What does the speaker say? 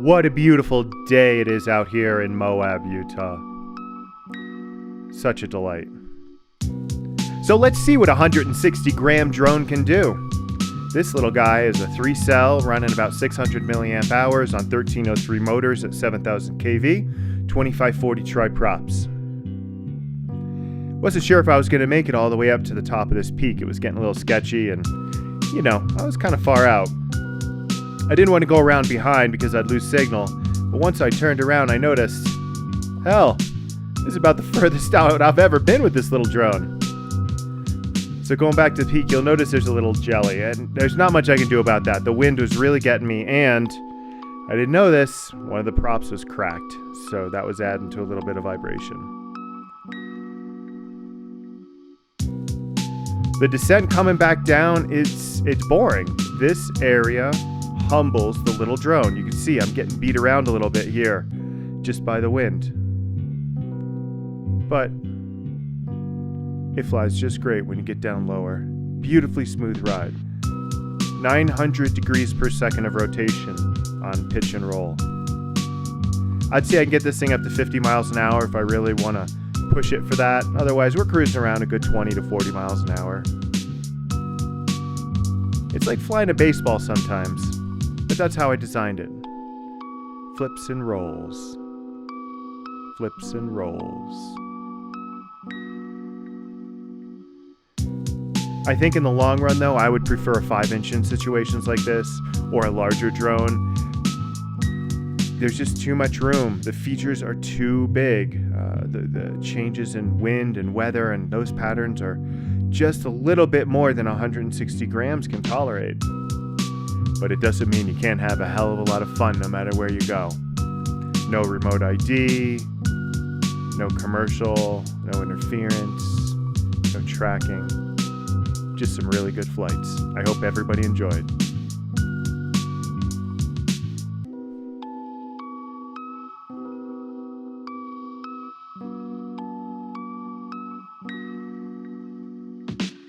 What a beautiful day it is out here in Moab, Utah. Such a delight. So let's see what a 160-gram drone can do. This little guy is a 3-cell running about 600 milliamp hours on 1303 motors at 7,000 kV, 2540 tri-props. Wasn't sure if I was going to make it all the way up to the top of this peak. It was getting a little sketchy and, you know, I was kind of far out. I didn't want to go around behind because I'd lose signal, but once I turned around I noticed, hell, this is about the furthest out I've ever been with this little drone. So going back to the peak, you'll notice there's a little jelly, and there's not much I can do about that. The wind was really getting me, and I didn't know this, one of the props was cracked, so that was adding to a little bit of vibration. The descent coming back down, it's boring. This area humbles the little drone. You can see I'm getting beat around a little bit here just by the wind. But it flies just great when you get down lower. Beautifully smooth ride. 900 degrees per second of rotation on pitch and roll. I'd say I can get this thing up to 50 miles an hour if I really want to push it for that. Otherwise, we're cruising around a good 20 to 40 miles an hour. It's like flying a baseball sometimes, but that's how I designed it. Flips and rolls. Flips and rolls. I think in the long run, though, I would prefer a 5-inch in situations like this, or a larger drone. There's just too much room. The features are too big. The changes in wind and weather and those patterns are just a little bit more than 160 grams can tolerate. But it doesn't mean you can't have a hell of a lot of fun no matter where you go. No remote ID, no commercial, no interference, no tracking. Just some really good flights. I hope everybody enjoyed.